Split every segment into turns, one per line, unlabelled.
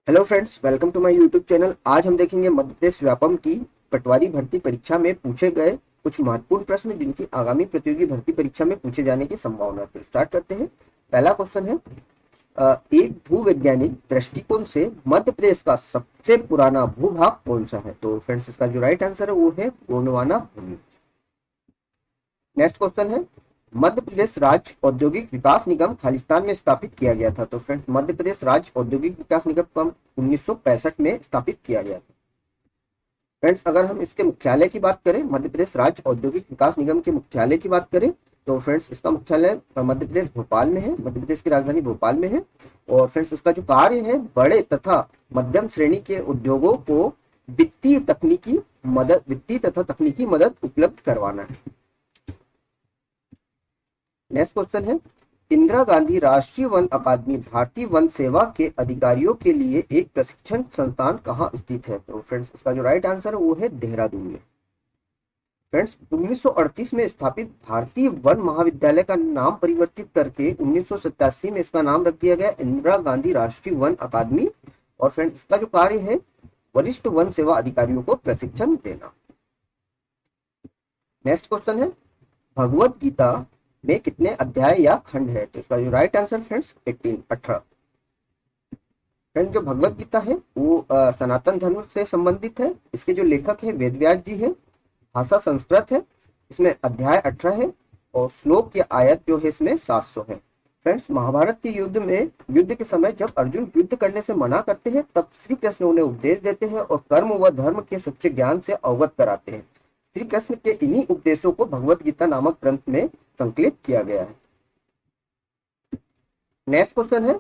Hello friends, welcome to my YouTube channel. आज हम देखेंगे मध्य प्रदेश व्यापम की पटवारी भर्ती परीक्षा में पूछे गए कुछ महत्वपूर्ण प्रश्न जिनकी आगामी प्रतियोगी भर्ती परीक्षा में पूछे जाने की संभावना है। तो स्टार्ट करते हैं। पहला क्वेश्चन है, एक भूवैज्ञानिक दृष्टिकोण से मध्य प्रदेश का सबसे पुराना भूभाग कौन सा है? तो फ्रेंड्स, इसका जो राइट आंसर है वो है गोंडवाना भूमि। नेक्स्ट क्वेश्चन है, मध्य प्रदेश राज्य औद्योगिक विकास निगम खालिस्तान में स्थापित किया गया था। तो फ्रेंड्स, मध्य प्रदेश राज्य औद्योगिक विकास निगम का 1965 में स्थापित किया गया था। फ्रेंड्स, अगर हम इसके मुख्यालय की बात करें, मध्य प्रदेश राज्य औद्योगिक विकास निगम के मुख्यालय की बात करें, तो फ्रेंड्स इसका मुख्यालय मध्य प्रदेश भोपाल में है। मध्य प्रदेश की राजधानी भोपाल में है। और फ्रेंड्स, इसका जो कार्य है, बड़े तथा मध्यम श्रेणी के उद्योगों को वित्तीय तथा तकनीकी मदद उपलब्ध करवाना है। नेक्स्ट क्वेश्चन है, इंदिरा गांधी राष्ट्रीय वन अकादमी भारतीय वन सेवा के अधिकारियों के लिए एक प्रशिक्षण संस्थान कहाँ स्थित है? तो फ्रेंड्स, इसका जो राइट आंसर है वो है देहरादून में। फ्रेंड्स, 1938 में स्थापित भारतीय वन महाविद्यालय का नाम परिवर्तित करके 1987 में इसका नाम रख दिया गया इंदिरा गांधी राष्ट्रीय वन अकादमी। और फ्रेंड्स, इसका जो कार्य है, वरिष्ठ वन सेवा अधिकारियों को प्रशिक्षण देना। नेक्स्ट क्वेश्चन है, भगवत गीता में कितने अध्याय या खंड है? तो इसका जो राइट आंसर फ्रेंड्स 18। फ्रेंड्स, जो भगवत गीता है वो सनातन धर्म से संबंधित है। इसके जो लेखक है वेदव्यास जी है। भाषा संस्कृत है। इसमें अध्याय 18 है और श्लोक या आयत जो है इसमें 700 है। फ्रेंड्स, महाभारत के युद्ध के समय जब अर्जुन युद्ध करने से मना करते हैं, तब श्री कृष्ण उन्हें उपदेश देते हैं और कर्म व धर्म के सच्चे ज्ञान से अवगत कराते हैं। श्री कृष्ण के इन्हीं उपदेशों को भगवत गीता नामक ग्रंथ में संकलित किया गया है। नेक्स्ट क्वेश्चन है,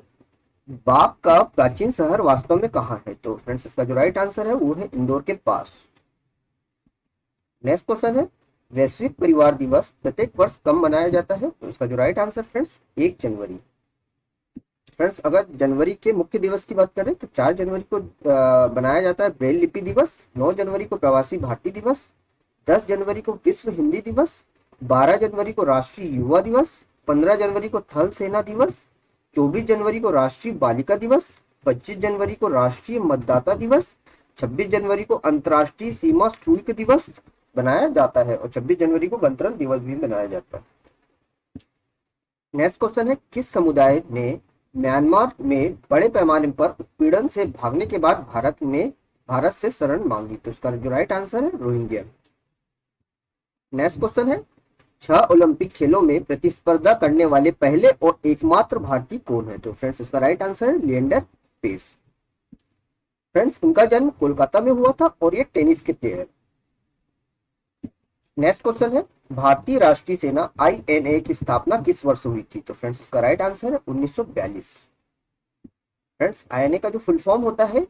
बाप का प्राचीन शहर वास्तव में कहाँ है? तो फ्रेंड्स, इसका जो राइट आंसर है वो है इंदौर के पास। नेक्स्ट क्वेश्चन है, वैश्विक परिवार दिवस प्रत्येक वर्ष कब मनाया जाता है? तो इसका जो राइट आंसर फ्रेंड्स 1 जनवरी। फ्रेंड्स, अगर जनवरी के मुख्य दिवस की बात करें तो 4 जनवरी को बनाया जाता है ब्रेल लिपि दिवस, 9 जनवरी को प्रवासी भारतीय दिवस, 10 जनवरी को विश्व हिंदी दिवस, 12 जनवरी को राष्ट्रीय युवा दिवस, 15 जनवरी को थल सेना दिवस, 24 जनवरी को राष्ट्रीय बालिका दिवस, 25 जनवरी को राष्ट्रीय मतदाता दिवस, 26 जनवरी को अंतर्राष्ट्रीय सीमा शुल्क दिवस बनाया जाता है और 26 जनवरी को गणतंत्र दिवस भी बनाया जाता है। नेक्स्ट क्वेश्चन है, किस समुदाय ने म्यांमार में बड़े पैमाने पर उत्पीड़न से भागने के बाद भारत से शरण मांगी? तो इसका जो राइट आंसर है रोहिंग्या। नेक्स्ट क्वेश्चन है, 6 ओलंपिक खेलों में प्रतिस्पर्धा करने वाले पहले और एकमात्र भारतीय कौन है? तो फ्रेंड्स, इसका राइट आंसर है लिएंडर पेस। फ्रेंड्स, इनका जन्म कोलकाता में हुआ था और ये टेनिस के प्लेयर। नेक्स्ट क्वेश्चन है, भारतीय राष्ट्रीय सेना INA की स्थापना किस वर्ष हुई थी? तो फ्रेंड्स, इसका राइट आंसर है 1942। फ्रेंड्स, INA का जो फुल फॉर्म होता है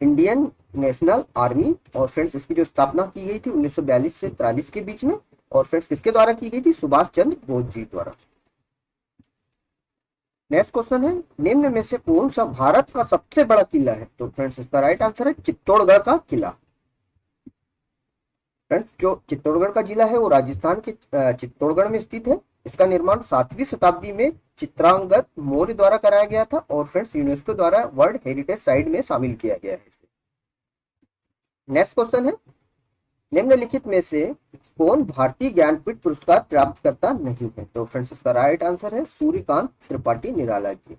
इंडियन नेशनल आर्मी। और फ्रेंड्स, इसकी जो स्थापना की गई थी 1942 से 43 के बीच में। और फ्रेंड्स, किसके द्वारा की गई थी? सुभाष चंद्र बोस जी द्वारा। नेक्स्ट क्वेश्चन है, निम्न में से कौन सा भारत का सबसे बड़ा किला है? तो फ्रेंड्स, इसका राइट आंसर है चित्तौड़गढ़ का किला। फ्रेंड्स, जो चित्तौड़गढ़ का जिला है वो राजस्थान के चित्तौड़गढ़ में स्थित है। इसका निर्माण 7वीं शताब्दी में चित्रांगद मौर्य द्वारा कराया गया था और फ्रेंड्स यूनेस्को द्वारा वर्ल्ड हेरिटेज साइट में शामिल किया गया है। नेक्स्ट क्वेश्चन है, निम्नलिखित में से कौन भारतीय ज्ञानपीठ पुरस्कार प्राप्त करता नहीं है? तो फ्रेंड्स, इसका राइट आंसर है सूर्यकांत त्रिपाठी निराला जी।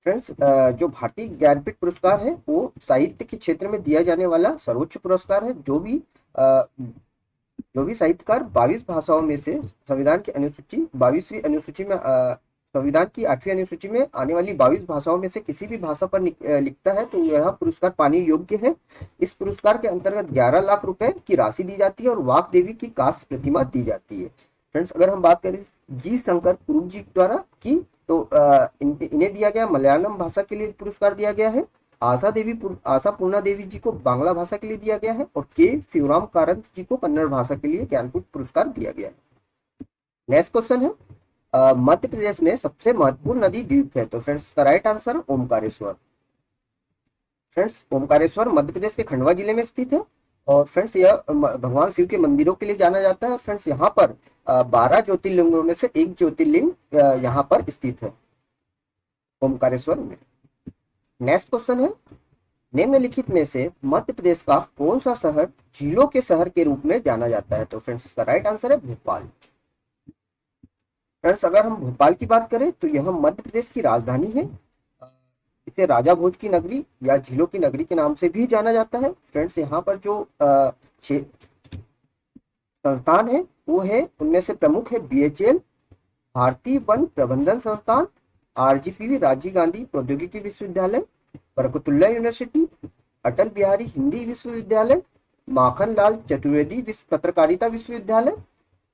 फ्रेंड्स, जो भारतीय ज्ञानपीठ पुरस्कार है वो साहित्य के क्षेत्र में दिया जाने वाला सर्वोच्च पुरस्कार है। जो भी साहित्यकार 22 भाषाओं में से संविधान की अनुसूची 22वीं अनुसूची में संविधान की 8वीं अनुसूची में आने वाली 22 भाषाओं में से किसी भी भाषा पर लिखता है तो यह पुरस्कार पाने योग्य है। इस पुरस्कार के अंतर्गत 11 लाख रुपए की राशि दी जाती है और वाक देवी की कांस्य प्रतिमा दी जाती है। फ्रेंड्स, अगर हम बात करें जी शंकर कुरुप जी द्वारा की, तो इन्हें दिया गया मलयालम भाषा के लिए पुरस्कार दिया गया है। आशा पूर्णा देवी जी को बांग्ला भाषा के लिए दिया गया है और के शिवराम कारंत जी को कन्नड़ भाषा के लिए ज्ञानपीठ पुरस्कार दिया गया है। नेक्स्ट क्वेश्चन है, मध्य प्रदेश में सबसे महत्वपूर्ण नदी द्वीप है? तो फ्रेंड्स, का right answer Omkareshwar. Friends, Omkareshwar Madhya Pradesh के खंडवा जिले में स्थित है और फ्रेंड्स यह भगवान शिव के मंदिरों के लिए जाना जाता है। फ्रेंड्स, यहाँ पर 12 ज्योतिर्लिंगों में से एक ज्योतिर्लिंग यहाँ पर स्थित है ओमकारेश्वर में। नेक्स्ट क्वेश्चन है, निम्नलिखित में से मध्य प्रदेश का कौन सा शहर झीलों के शहर के रूप में जाना जाता है? तो फ्रेंड्स इसका राइट आंसर है भोपाल। फ्रेंड्स अगर हम भोपाल की बात करें तो यह मध्य प्रदेश की राजधानी है। इसे राजा भोज की नगरी या झीलों की नगरी के नाम से भी जाना जाता है। फ्रेंड्स यहाँ पर जो संस्थान है वो है, उनमें से प्रमुख है बीएचएल, भारतीय वन प्रबंधन संस्थान, आरजीपीवी राजीव गांधी प्रौद्योगिकी विश्वविद्यालय, बरकतुल्ला यूनिवर्सिटी, अटल बिहारी हिंदी विश्वविद्यालय, माखन लाल चतुर्वेदी पत्रकारिता विश्वविद्यालय,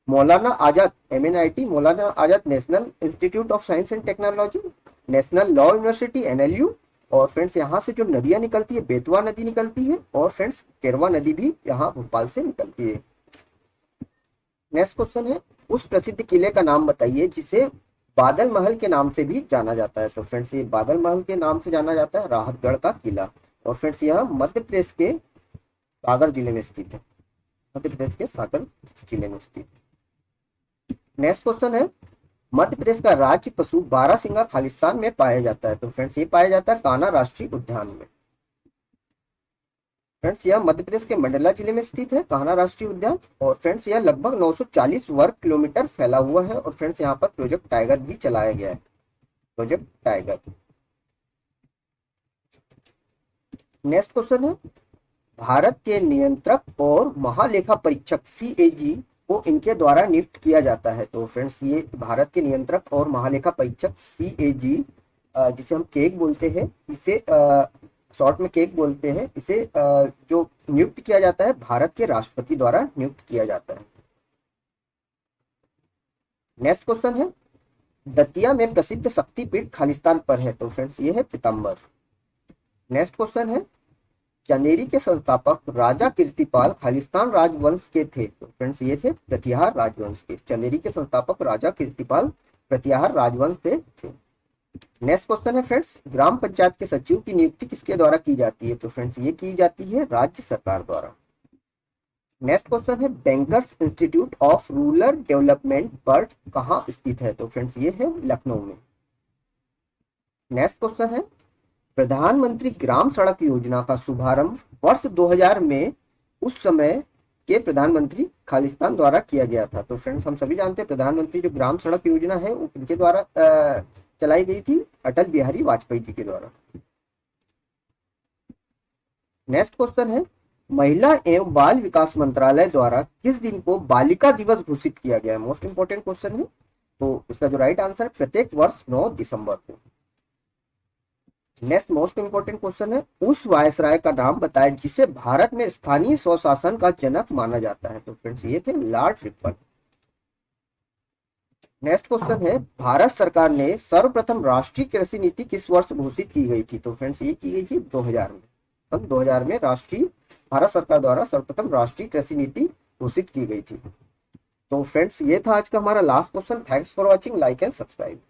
मौलाना Azad MNIT, Maulana Azad National Institute of Science and Technology, National Law University NLU. और फ्रेंड्स यहाँ से जो नदियां निकलती है, बेतवा नदी निकलती है और फ्रेंड्स केरवा नदी भी यहाँ भोपाल से निकलती है। नेक्स्ट क्वेश्चन है, उस प्रसिद्ध किले का नाम बताइए जिसे बादल महल के नाम से भी जाना जाता है। तो फ्रेंड्स ये बादल महल के नाम से जाना जाता है राहतगढ़ का किला। और फ्रेंड्स यह मध्य प्रदेश के सागर जिले में स्थित है, मध्य प्रदेश के सागर जिले में स्थित। नेक्स्ट क्वेश्चन है, मध्य प्रदेश का राज्य पशु बारहसिंगा खालिस्तान में पाया जाता है। तो फ्रेंड्स ये पाया जाता है कान्हा राष्ट्रीय उद्यान में। फ्रेंड्स यह मध्य प्रदेश के मंडला जिले में स्थित है कान्हा राष्ट्रीय उद्यान। और फ्रेंड्स यह लगभग 940 वर्ग किलोमीटर फैला हुआ है। और फ्रेंड्स यहाँ पर प्रोजेक्ट टाइगर भी चलाया गया है, प्रोजेक्ट टाइगर। नेक्स्ट क्वेश्चन है, भारत के नियंत्रक और महालेखा परीक्षक सीएजी को इनके द्वारा नियुक्त किया जाता है। तो फ्रेंड्स ये भारत के नियंत्रक और महालेखा परीक्षक सीएजी, जिसे हम केक बोलते हैं, इसे शॉर्ट में केक बोलते हैं, इसे जो नियुक्त किया जाता है भारत के राष्ट्रपति द्वारा नियुक्त किया जाता है। नेक्स्ट क्वेश्चन है, दतिया में प्रसिद्ध शक्तिपीठ खालिस्तान पर है। तो फ्रेंड्स ये है पीताम्बर। नेक्स्ट क्वेश्चन है, चंदेरी के संस्थापक राजा कीर्तिपाल खालिस्तान राजवंश के थे। तो फ्रेंड्स ये थे प्रतिहार राजवंश के। चंदेरी के संस्थापक राजा कीर्तिपाल प्रतिहार राजवंश से थे। नेक्स्ट क्वेश्चन है फ्रेंड्स, ग्राम पंचायत के सचिव की नियुक्ति किसके द्वारा की जाती है? तो फ्रेंड्स ये की जाती है राज्य सरकार द्वारा। नेक्स्ट क्वेश्चन है, bankers institute of rural development bird कहाँ स्थित है? तो फ्रेंड्स ये है लखनऊ में। नेक्स्ट क्वेश्चन है, प्रधानमंत्री ग्राम सड़क योजना का शुभारंभ वर्ष 2000 में उस समय के प्रधानमंत्री खालिस्तान द्वारा किया गया था। तो फ्रेंड्स हम सभी जानते हैं प्रधानमंत्री जो ग्राम सड़क योजना है वो किनके द्वारा चलाई गई थी? अटल बिहारी वाजपेयी जी के द्वारा। नेक्स्ट क्वेश्चन है, महिला एवं बाल विकास मंत्रालय द्वारा किस दिन को बालिका दिवस घोषित किया गया है? मोस्ट इंपोर्टेंट क्वेश्चन है। तो इसका जो राइट आंसर प्रत्येक वर्ष 9 दिसंबर को। नेक्स्ट मोस्ट इंपोर्टेंट क्वेश्चन है, उस वायसराय का नाम बताएं जिसे भारत में स्थानीय स्वशासन का जनक माना जाता है। तो फ्रेंड्स ये थे लॉर्ड रिपन। नेक्स्ट क्वेश्चन है, भारत सरकार ने सर्वप्रथम राष्ट्रीय कृषि नीति किस वर्ष घोषित की गई थी? तो फ्रेंड्स ये की गई थी 2000 में। सन 2000 में राष्ट्रीय भारत सरकार द्वारा सर्वप्रथम राष्ट्रीय कृषि नीति घोषित की गई थी। तो फ्रेंड्स ये था आज का हमारा last question. Thanks for watching, like and subscribe.